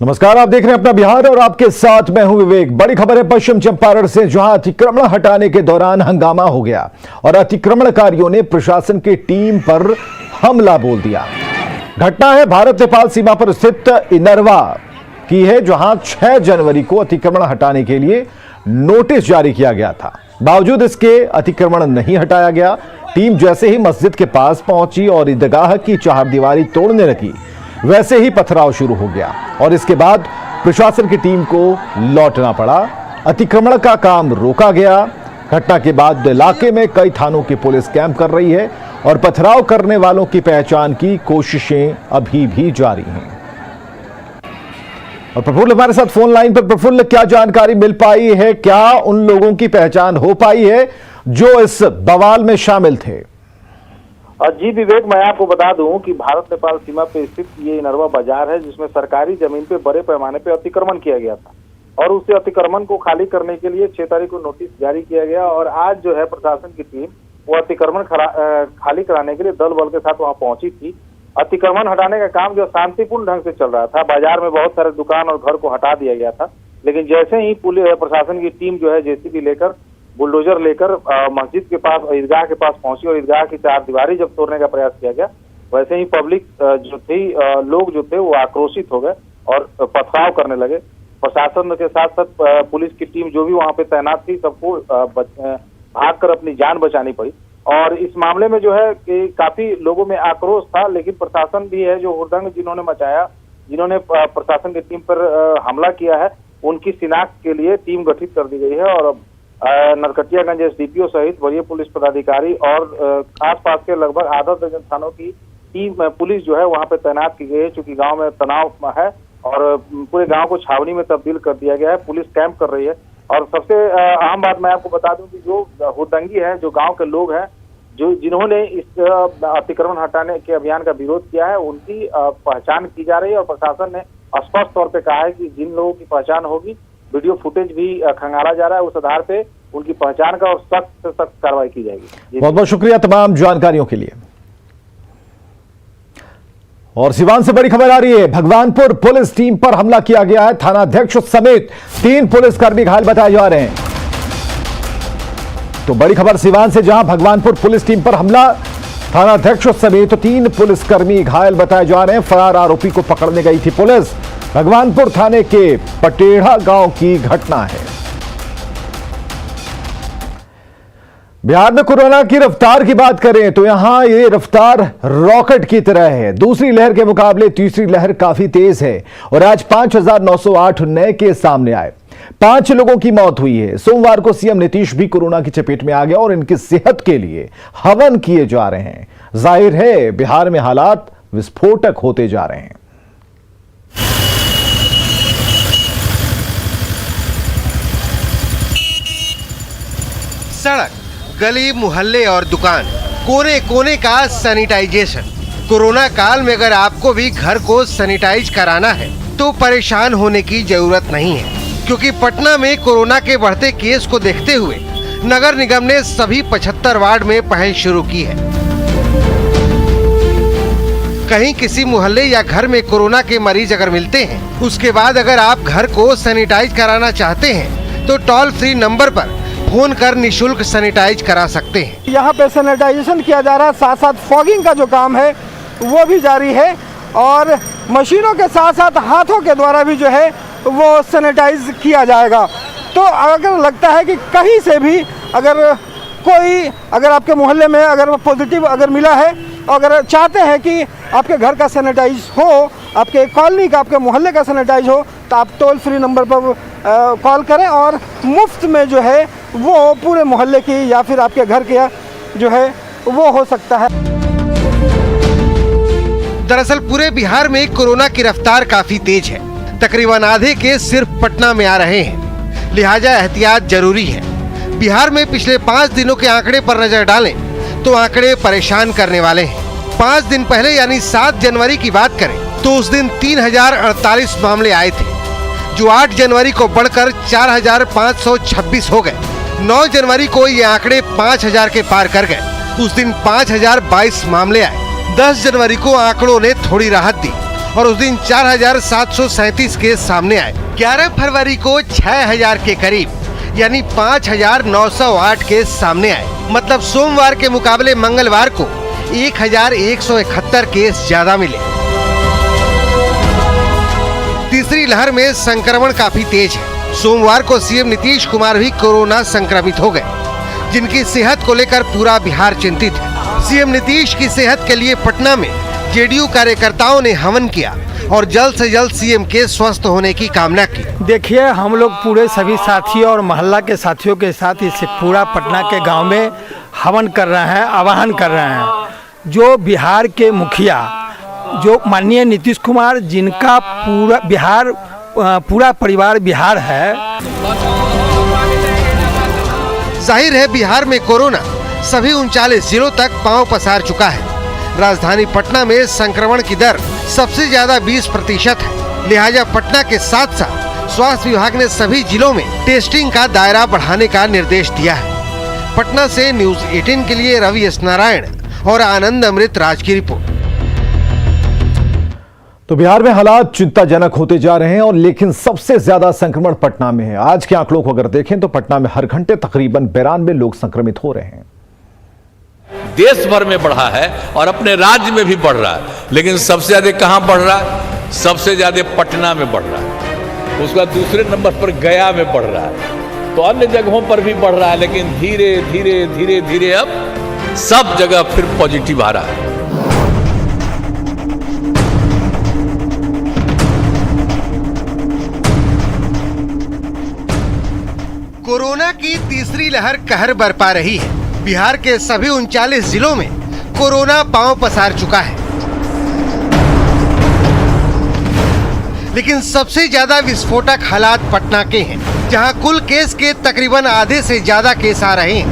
नमस्कार, आप देख रहे हैं अपना बिहार और आपके साथ मैं हूं विवेक। बड़ी खबर है पश्चिम चंपारण से, जहां अतिक्रमण हटाने के दौरान हंगामा हो गया और अतिक्रमणकारियों ने प्रशासन की टीम पर हमला बोल दिया। घटना है भारत नेपाल सीमा पर स्थित इनरवा की है, जहां 6 जनवरी को अतिक्रमण हटाने के लिए नोटिस जारी किया गया था। बावजूद इसके अतिक्रमण नहीं हटाया गया। टीम जैसे ही मस्जिद के पास पहुंची और ईदगाह की चहारदीवारी तोड़ने लगी, वैसे ही पथराव शुरू हो गया और इसके बाद प्रशासन की टीम को लौटना पड़ा। अतिक्रमण का काम रोका गया। घटना के बाद इलाके में कई थानों की पुलिस कैंप कर रही है और पथराव करने वालों की पहचान की कोशिशें अभी भी जारी हैं। और प्रफुल्ल हमारे साथ फोन लाइन पर। प्रफुल्ल, क्या जानकारी मिल पाई है? क्या उन लोगों की पहचान हो पाई है जो इस बवाल में शामिल थे? जी विवेक, मैं आपको बता दूं कि भारत नेपाल सीमा पे स्थित ये इनरवा बाजार है, जिसमें सरकारी जमीन पे बड़े पैमाने पे अतिक्रमण किया गया था और उस अतिक्रमण को खाली करने के लिए 6 तारीख को नोटिस जारी किया गया और आज जो है प्रशासन की टीम वो अतिक्रमण खाली कराने के लिए दल बल के साथ वहां पहुंची थी। अतिक्रमण हटाने का काम जो शांतिपूर्ण ढंग से चल रहा था, बाजार में बहुत सारे दुकान और घर को हटा दिया गया था, लेकिन जैसे ही पुलिस प्रशासन की टीम जो है जेसीबी लेकर, बुलडोजर लेकर मस्जिद के पास, ईदगाह के पास पहुंची और ईदगाह की चारदीवारी जब तोड़ने का प्रयास किया गया, वैसे ही पब्लिक जो थी, लोग जो थे वो आक्रोशित हो गए और पथराव करने लगे। प्रशासन के साथ साथ पुलिस की टीम जो भी वहां पे तैनात थी, सबको भागकर अपनी जान बचानी पड़ी। और इस मामले में जो है कि काफी लोगों में आक्रोश था, लेकिन प्रशासन भी है जो हुड़दंग जिन्होंने मचाया, जिन्होंने प्रशासन की टीम पर हमला किया है, उनकी शिनाख्त के लिए टीम गठित कर दी गई है और नरकटियागंज एसडीपीओ सहित वरीय पुलिस पदाधिकारी और आसपास के लगभग आधा दर्जन थानों की टीम पुलिस जो है वहां पे तैनात की गई है। चूंकि गांव में तनाव है और पूरे गांव को छावनी में तब्दील कर दिया गया है, पुलिस कैंप कर रही है। और सबसे अहम बात मैं आपको बता दूं कि जो हुड़दंगी है, जो गाँव के लोग हैं, जिन्होंने इस अतिक्रमण हटाने के अभियान का विरोध किया है, उनकी पहचान की जा रही है और प्रशासन ने स्पष्ट तौर पर कहा है कि जिन लोगों की पहचान होगी, वीडियो फुटेज भी खंगाला जा रहा है, उस आधार पे उनकी पहचान का और सख्त से सख्त कार्रवाई की जाएगी। बहुत बहुत शुक्रिया तमाम जानकारियों के लिए। और सिवान से बड़ी खबर आ रही है, भगवानपुर पुलिस टीम पर हमला किया गया है। थानाध्यक्ष समेत 3 पुलिसकर्मी घायल बताए जा रहे हैं। तो बड़ी खबर सिवान से, जहां भगवानपुर पुलिस टीम पर हमला, थानाध्यक्ष समेत 3 पुलिसकर्मी घायल बताए जा रहे हैं। फरार आरोपी को पकड़ने गई थी पुलिस। भगवानपुर थाने के पटेढ़ा गांव की घटना है। बिहार में कोरोना की रफ्तार की बात करें तो यहां ये रफ्तार रॉकेट की तरह है। दूसरी लहर के मुकाबले तीसरी लहर काफी तेज है और आज 5,908 नए केस सामने आए। 5 लोगों की मौत हुई है। सोमवार को सीएम नीतीश भी कोरोना की चपेट में आ गया और इनकी सेहत के लिए हवन किए जा रहे हैं। जाहिर है बिहार में हालात विस्फोटक होते जा रहे हैं। सड़क, गली, मोहल्ले और दुकान, कोने कोने का सैनिटाइजेशन। कोरोना काल में अगर आपको भी घर को सैनिटाइज कराना है तो परेशान होने की जरूरत नहीं है, क्योंकि पटना में कोरोना के बढ़ते केस को देखते हुए नगर निगम ने सभी 75 वार्ड में पहल शुरू की है। कहीं किसी मोहल्ले या घर में कोरोना के मरीज अगर मिलते हैं, उसके बाद अगर आप घर को सैनिटाइज कराना चाहते हैं तो टोल फ्री नंबर पर फोन कर निशुल्क सैनिटाइज करा सकते हैं। यहाँ पे सैनिटाइजेशन किया जा रहा है, साथ साथ फॉगिंग का जो काम है वो भी जारी है और मशीनों के साथ साथ हाथों के द्वारा भी जो है वो सैनिटाइज किया जाएगा। तो अगर लगता है कि कहीं से भी अगर आपके मोहल्ले में अगर पॉजिटिव अगर मिला है, अगर चाहते हैं कि आपके घर का सैनिटाइज हो, आपके कॉलोनी का, आपके मोहल्ले का सैनिटाइज हो, तो आप टोल फ्री नंबर पर कॉल करें और मुफ्त में जो है वो पूरे मोहल्ले की या फिर आपके घर के जो है वो हो सकता है। दरअसल पूरे बिहार में कोरोना की रफ्तार काफी तेज है। तकरीबन आधे केस सिर्फ पटना में आ रहे हैं, लिहाजा एहतियात जरूरी है। बिहार में पिछले 5 दिनों के आंकड़े पर नजर डालें तो आंकड़े परेशान करने वाले हैं। 5 दिन पहले यानी 7 जनवरी की बात करें तो उस दिन 3048 मामले आए थे, जो 8 जनवरी को बढ़कर 4526 हो गए। 9 जनवरी को ये आंकड़े 5000 के पार कर गए। उस दिन 5022 मामले आए। 10 जनवरी को आंकड़ों ने थोड़ी राहत दी और उस दिन 4,737 केस सामने आए। 11 फरवरी को 6,000 के करीब यानी 5,908 केस सामने आए। मतलब सोमवार के मुकाबले मंगलवार को 1,171 केस ज्यादा मिले। तीसरी लहर में संक्रमण काफी तेज है। सोमवार को सीएम नीतीश कुमार भी कोरोना संक्रमित हो गए, जिनकी सेहत को लेकर पूरा बिहार चिंतित है। सीएम नीतीश की सेहत के लिए पटना में जेडीयू कार्यकर्ताओं ने हवन किया और जल्द से जल्द सीएम के स्वस्थ होने की कामना की। देखिए, हम लोग पूरे सभी साथी और मोहल्ला के साथियों के साथ इस पूरा पटना के गांव में हवन कर रहे हैं, आह्वान कर रहे हैं। जो बिहार के मुखिया जो माननीय नीतीश कुमार, जिनका पूरा परिवार बिहार है। जाहिर है बिहार में कोरोना सभी 39 जिलों तक पांव पसार चुका है। राजधानी पटना में संक्रमण की दर सबसे ज्यादा 20% है। लिहाजा पटना के साथ साथ स्वास्थ्य विभाग ने सभी जिलों में टेस्टिंग का दायरा बढ़ाने का निर्देश दिया है। पटना से न्यूज 18 के लिए रवि एस नारायण और आनंद अमृत राज की रिपोर्ट। तो बिहार में हालात चिंताजनक होते जा रहे हैं और लेकिन सबसे ज्यादा संक्रमण पटना में है। आज के आंकड़ों को अगर देखें तो पटना में हर घंटे तकरीबन 92 लोग संक्रमित हो रहे हैं। देश भर में बढ़ा है और अपने राज्य में भी बढ़ रहा है, लेकिन सबसे ज्यादा कहां बढ़ रहा है? सबसे ज्यादा पटना में बढ़ रहा है। उसका दूसरे नंबर पर गया में बढ़ रहा है। तो अन्य जगहों पर भी बढ़ रहा है, लेकिन धीरे धीरे धीरे धीरे अब सब जगह फिर पॉजिटिव आ रहा है। कोरोना की तीसरी लहर कहर बरपा रही है। बिहार के सभी 39 जिलों में कोरोना पांव पसार चुका है, लेकिन सबसे ज्यादा विस्फोटक हालात पटना के हैं, जहां कुल केस के तकरीबन आधे से ज्यादा केस आ रहे हैं।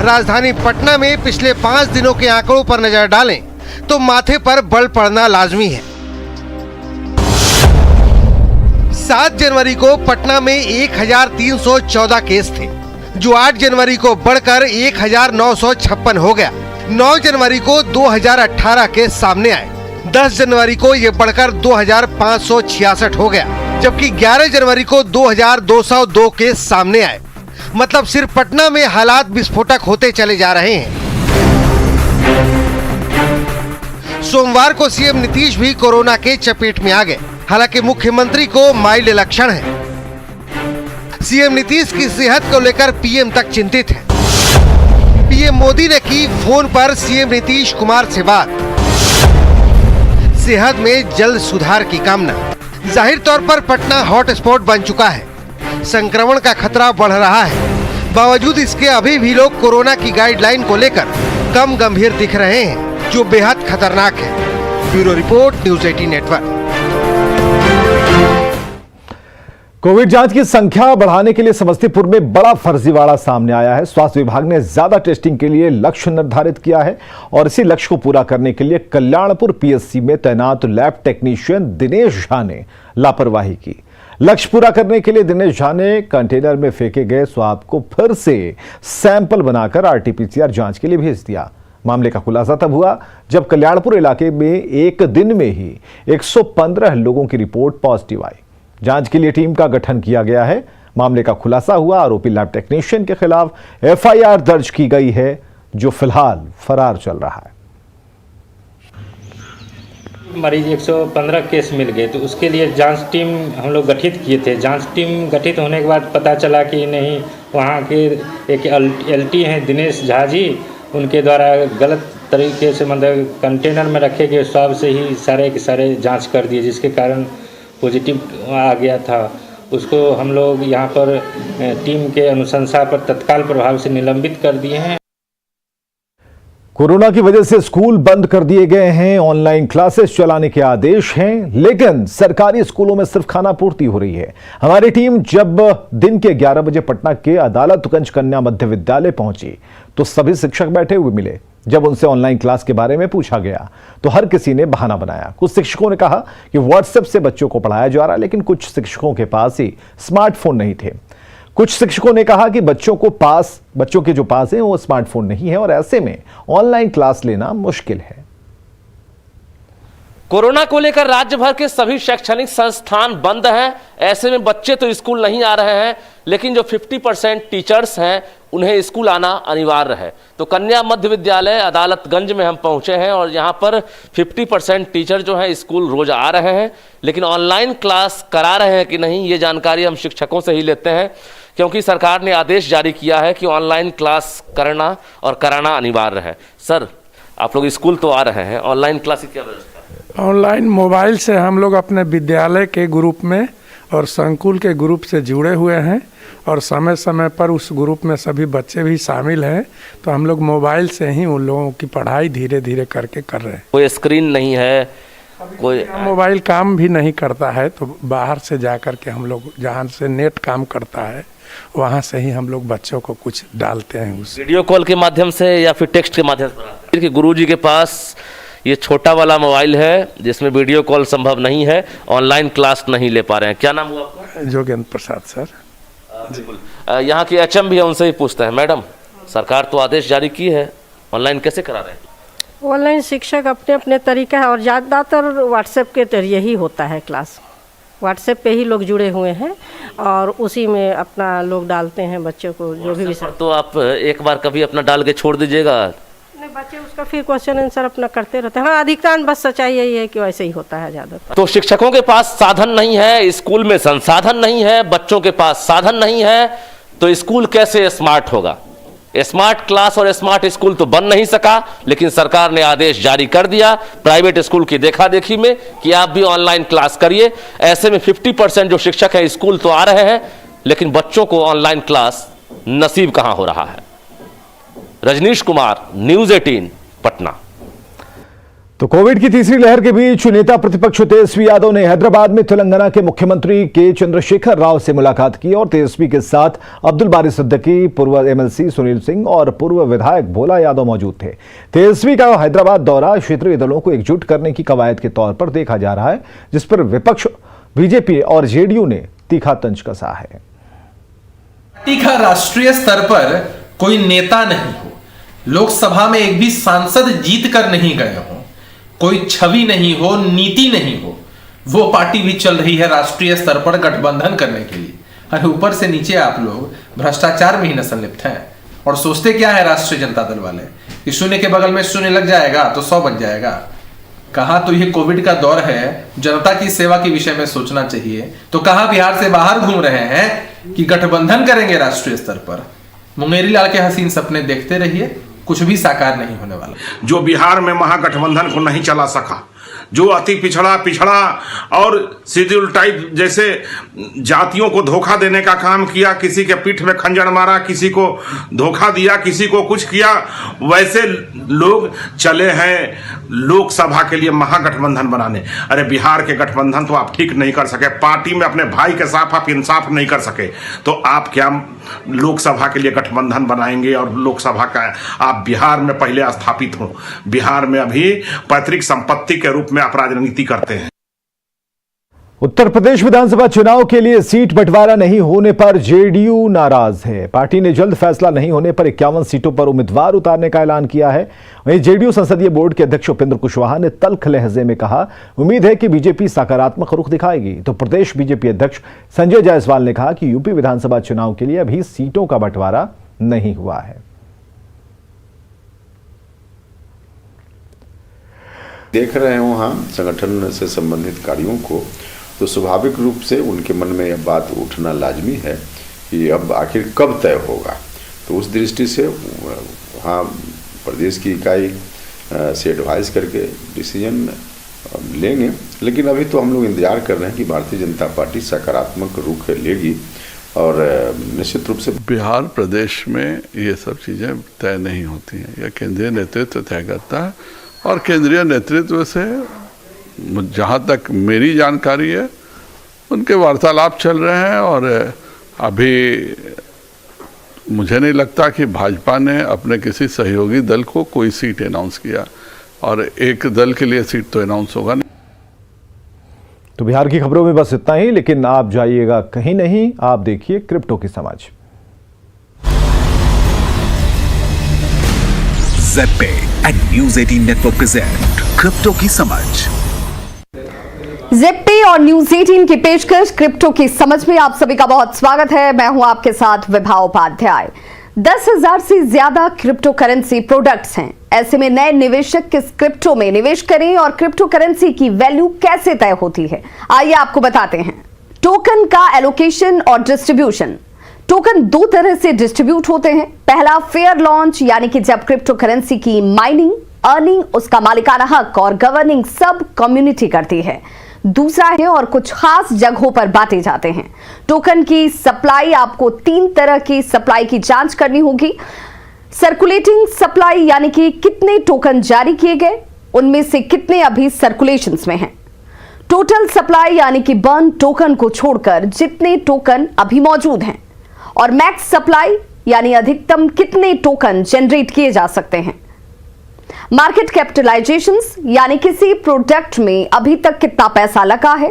राजधानी पटना में पिछले 5 दिनों के आंकड़ों पर नजर डालें तो माथे पर बल पड़ना लाजमी है। 7 जनवरी को पटना में 1,314 केस थे, जो 8 जनवरी को बढ़कर 1,956 हो गया। 9 जनवरी को 2,018 केस सामने आए। 10 जनवरी को ये बढ़कर 2,566 हो गया, जबकि 11 जनवरी को 2,202 केस सामने आए। मतलब सिर्फ पटना में हालात विस्फोटक होते चले जा रहे हैं। सोमवार को सीएम नीतीश भी कोरोना के चपेट में आ गए। हालांकि मुख्यमंत्री को माइल्ड लक्षण है। सीएम नीतीश की सेहत को लेकर पीएम तक चिंतित है। पीएम मोदी ने की फोन पर सीएम नीतीश कुमार से बात। सेहत में जल्द सुधार की कामना। जाहिर तौर पर पटना हॉटस्पॉट बन चुका है। संक्रमण का खतरा बढ़ रहा है। बावजूद इसके अभी भी लोग कोरोना की गाइडलाइन को लेकर कम गंभीर दिख रहे हैं, जो बेहद खतरनाक है। Bureau report, news 18 network. Covid जांच की संख्या बढ़ाने के लिए समस्तीपुर में बड़ा फर्जीवाड़ा सामने आया है। स्वास्थ्य विभाग ने ज्यादा टेस्टिंग के लिए लक्ष्य निर्धारित किया है और इसी लक्ष्य को पूरा करने के लिए कल्याणपुर पीएससी में तैनात लैब टेक्नीशियन दिनेश झा ने लापरवाही की। लक्ष्य पूरा करने के लिए दिनेश झा ने कंटेनर में फेंके गए स्वाब को फिर से सैंपल बनाकर आरटीपीसीआर जांच के लिए भेज दिया। मामले का खुलासा तब हुआ जब कल्याणपुर इलाके में एक दिन में ही 115 लोगों की रिपोर्ट पॉजिटिव आई। जांच के लिए टीम का गठन किया गया है। मामले का खुलासा हुआ। आरोपी लैब टेक्नीशियन के खिलाफ एफआईआर दर्ज की गई है, जो फिलहाल फरार चल रहा है। मरीज 115 केस मिल गए, तो उसके लिए जांच टीम हम लोग गठित किए थे। जांच टीम गठित होने के बाद पता चला कि नहीं, वहाँ के एक एलटी हैं दिनेश झा जी, उनके द्वारा गलत तरीके से मतलब कंटेनर में रखे गए स्वाब से ही सारे के सारे जांच कर दिए, जिसके कारण पॉजिटिव आ गया था। उसको हम लोग यहाँ पर टीम के अनुशंसा पर तत्काल प्रभाव से निलंबित कर दिए हैं। कोरोना की वजह से स्कूल बंद कर दिए गए हैं, ऑनलाइन क्लासेस चलाने के आदेश हैं, लेकिन सरकारी स्कूलों में सिर्फ खाना पूर्ति हो रही है। हमारी टीम जब दिन के 11 बजे पटना के अदालतगंज कन्या मध्य विद्यालय पहुंची तो सभी शिक्षक बैठे हुए मिले। जब उनसे ऑनलाइन क्लास के बारे में पूछा गया तो हर किसी ने बहाना बनाया। कुछ शिक्षकों ने कहा कि व्हाट्सएप से बच्चों को पढ़ाया जा रहा, लेकिन कुछ शिक्षकों के पास ही स्मार्टफोन नहीं थे। कुछ शिक्षकों ने कहा कि बच्चों के जो पास है वो स्मार्टफोन नहीं है और ऐसे में ऑनलाइन क्लास लेना मुश्किल है। कोरोना को लेकर राज्य भर के सभी शैक्षणिक संस्थान बंद हैं। ऐसे में बच्चे तो स्कूल नहीं आ रहे हैं, लेकिन जो 50% टीचर्स हैं उन्हें स्कूल आना अनिवार्य है। तो कन्या मध्य विद्यालय अदालतगंज में हम पहुंचे हैं और यहाँ पर 50% टीचर जो हैं स्कूल रोज आ रहे हैं, लेकिन ऑनलाइन क्लास करा रहे हैं कि नहीं ये जानकारी हम शिक्षकों से ही लेते हैं, क्योंकि सरकार ने आदेश जारी किया है कि ऑनलाइन क्लास करना और कराना अनिवार्य है। सर, आप लोग स्कूल तो आ रहे हैं, ऑनलाइन क्लास की क्या व्यवस्था? ऑनलाइन मोबाइल से हम लोग अपने विद्यालय के ग्रुप में और संकुल के ग्रुप से जुड़े हुए हैं और समय समय पर उस ग्रुप में सभी बच्चे भी शामिल हैं, तो हम लोग मोबाइल से ही उन लोगों की पढ़ाई धीरे धीरे करके कर रहे हैं। कोई स्क्रीन नहीं है, कोई मोबाइल काम भी नहीं करता है, तो बाहर से जा कर के हम लोग जहाँ से नेट काम करता है वहाँ से ही हम लोग बच्चों को कुछ डालते हैं उस वीडियो कॉल के माध्यम से या फिर टेक्स्ट के माध्यम से। कि गुरुजी के पास ये छोटा वाला मोबाइल है जिसमें वीडियो कॉल संभव नहीं है, ऑनलाइन क्लास नहीं ले पा रहे हैं। क्या नाम हुआ आपका? जोगेंद्र प्रसाद सर। बिल्कुल। यहाँ की एचएम भी है, उनसे ही पूछते हैं। मैडम, सरकार तो आदेश जारी की है, ऑनलाइन कैसे करा रहे हैं? ऑनलाइन शिक्षक अपने अपने तरीका है और ज़्यादातर व्हाट्सएप के जरिए ही होता है क्लास। व्हाट्सएप पे ही लोग जुड़े हुए हैं और उसी में अपना लोग डालते हैं बच्चों को जो भी विषय। तो आप एक बार कभी अपना डाल के छोड़ दीजिएगा। नहीं, बच्चे उसका फिर क्वेश्चन आंसर अपना करते रहते हैं। हाँ, अधिकांश बस सच्चाई यही है कि वैसे ही होता है ज़्यादा। तो शिक्षकों के पास साधन नहीं है, स्कूल में संसाधन नहीं है, बच्चों के पास साधन नहीं है, तो स्कूल कैसे स्मार्ट होगा? स्मार्ट क्लास और स्मार्ट स्कूल तो बन नहीं सका, लेकिन सरकार ने आदेश जारी कर दिया प्राइवेट स्कूल की देखा देखी में कि आप भी ऑनलाइन क्लास करिए। ऐसे में 50% जो शिक्षक है स्कूल तो आ रहे हैं, लेकिन बच्चों को ऑनलाइन क्लास नसीब कहां हो रहा है। रजनीश कुमार, न्यूज़ 18, पटना। तो कोविड की तीसरी लहर के बीच नेता प्रतिपक्ष तेजस्वी यादव ने हैदराबाद में तेलंगाना के मुख्यमंत्री के चंद्रशेखर राव से मुलाकात की और तेजस्वी के साथ अब्दुल बारी सिद्दीकी, पूर्व एमएलसी सुनील सिंह और पूर्व विधायक भोला यादव मौजूद थे। तेजस्वी का हैदराबाद दौरा क्षेत्रीय दलों को एकजुट करने की कवायद के तौर पर देखा जा रहा है, जिस पर विपक्ष बीजेपी और जेडीयू ने तीखा तंज कसा है। पार्टी का राष्ट्रीय स्तर पर कोई नेता नहीं हो, लोकसभा में एक भी सांसद जीत कर नहीं गए हो, कोई छवि नहीं हो, नीति नहीं हो, वो पार्टी भी चल रही है राष्ट्रीय स्तर पर गठबंधन करने के लिए। और ऊपर से नीचे आप लोग भ्रष्टाचार में ही न संलिप्त हैं और सोचते क्या है राष्ट्रीय जनता दल वाले कि शून्य के बगल में शून्य लग जाएगा तो 100 बन जाएगा। कहाँ तो ये कोविड का दौर है, जनता की सेवा के विषय में सोचना चाहिए, तो कहाँ बिहार से बाहर घूम रहे हैं कि गठबंधन करेंगे राष्ट्रीय स्तर पर। मुंगेरी लाल के हसीन सपने देखते रहिए, कुछ भी साकार नहीं होने वाला। जो बिहार में महागठबंधन को नहीं चला सका, जो अति पिछड़ा और शेड्यूल टाइप जैसे जातियों को धोखा देने का काम किया, किसी के पीठ में खंजर मारा, किसी को धोखा दिया, किसी को कुछ किया, वैसे लोग चले हैं लोकसभा के लिए महागठबंधन बनाने। अरे बिहार के गठबंधन तो आप ठीक नहीं कर सके, पार्टी में अपने भाई के साथ आप इंसाफ नहीं कर सके, तो आप क्या लोकसभा के लिए गठबंधन बनाएंगे? और लोकसभा का आप बिहार में पहले स्थापित हो, बिहार में अभी पैतृक संपत्ति के रूप में आप राजनीति करते हैं। उत्तर प्रदेश विधानसभा चुनाव के लिए सीट बंटवारा नहीं होने पर जेडीयू नाराज है। पार्टी ने जल्द फैसला नहीं होने पर 51 सीटों पर उम्मीदवार उतारने का ऐलान किया है। वहीं जेडीयू संसदीय बोर्ड के अध्यक्ष उपेंद्र कुशवाहा ने तल्ख लहजे में कहा, उम्मीद है कि बीजेपी सकारात्मक रुख दिखाएगी। तो प्रदेश बीजेपी अध्यक्ष संजय जायसवाल ने कहा कि यूपी विधानसभा चुनाव के लिए अभी सीटों का बंटवारा नहीं हुआ है। देख रहे हैं वहाँ संगठन से संबंधित कार्यों को, तो स्वाभाविक रूप से उनके मन में यह बात उठना लाजमी है कि अब आखिर कब तय होगा। तो उस दृष्टि से वहाँ प्रदेश की इकाई से एडवाइस करके डिसीजन लेंगे, लेकिन अभी तो हम लोग इंतजार कर रहे हैं कि भारतीय जनता पार्टी सकारात्मक रुख लेगी और निश्चित रूप से बिहार प्रदेश में ये सब चीज़ें तय नहीं होती हैं, यह केंद्रीय नेतृत्व तय करता है। और केंद्रीय नेतृत्व से जहाँ तक मेरी जानकारी है उनके वार्तालाप चल रहे हैं और अभी मुझे नहीं लगता कि भाजपा ने अपने किसी सहयोगी दल को कोई सीट अनाउंस किया और एक दल के लिए सीट तो अनाउंस होगा नहीं। तो बिहार की खबरों में बस इतना ही, लेकिन आप जाइएगा कहीं नहीं, आप देखिए क्रिप्टो की समझ। ज़ेड पे and news 18 network present crypto की समझ। ज़ेप्पे और न्यूज 18 की पेशकश क्रिप्टो की समझ में आप सभी का बहुत स्वागत है। मैं हूं आपके साथ विभा उपाध्याय। 10,000 से ज्यादा क्रिप्टो करेंसी प्रोडक्ट्स हैं। ऐसे में नए निवेशक किस क्रिप्टो में निवेश करें और क्रिप्टो करेंसी की वैल्यू कैसे तय होती है, आइए आपको बताते हैं। टोकन का एलोकेशन और डिस्ट्रीब्यूशन। टोकन दो तरह से डिस्ट्रीब्यूट होते हैं। पहला फेयर लॉन्च, यानी कि जब क्रिप्टो करेंसी की माइनिंग, अर्निंग, उसका मालिकाना हक और गवर्निंग सब कम्युनिटी करती है। दूसरा है और कुछ खास जगहों पर बांटे जाते हैं। टोकन की सप्लाई, आपको 3 तरह की सप्लाई की जांच करनी होगी। सर्कुलेटिंग सप्लाई, यानी कि कितने टोकन जारी किए गए, उनमें से कितने अभी सर्कुलेशंस में हैं। टोटल सप्लाई, यानी कि बर्न टोकन को छोड़कर जितने टोकन अभी मौजूद हैं। और मैक्स सप्लाई, यानी अधिकतम कितने टोकन जनरेट किए जा सकते हैं। मार्केट कैपिटलाइजेशंस, यानी किसी प्रोडक्ट में अभी तक कितना पैसा लगा है।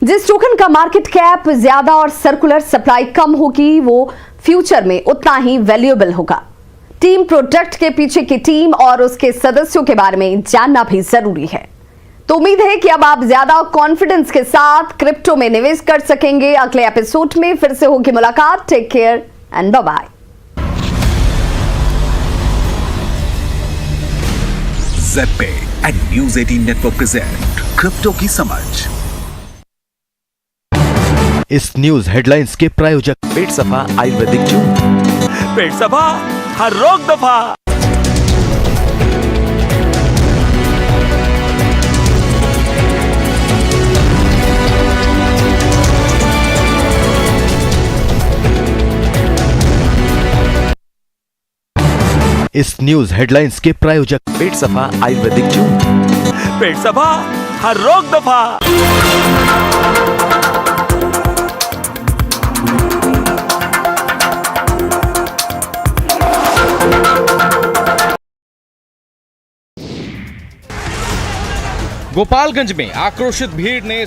जिस टोकन का मार्केट कैप ज्यादा और सर्कुलर सप्लाई कम होगी, वो फ्यूचर में उतना ही वैल्यूएबल होगा। टीम, प्रोडक्ट के पीछे की टीम और उसके सदस्यों के बारे में जानना भी जरूरी है। तो उम्मीद है कि अब आप ज्यादा कॉन्फिडेंस के साथ क्रिप्टो में निवेश कर सकेंगे। अगले एपिसोड में फिर से होगी मुलाकात। Take care and bye bye. ZebPay and News 18 network present crypto की समझ। इस न्यूज हेडलाइंस के प्रायोजक पेट सफा आयुर्वेदिक चूर्ण, पेट सफा हर रोग दफा। इस न्यूज हेडलाइंस के प्रायोजक पेट सफा आयुर्वेदिक चूर्ण, पेट सफा हर रोग दफा। गोपालगंज में आक्रोशित भीड़ ने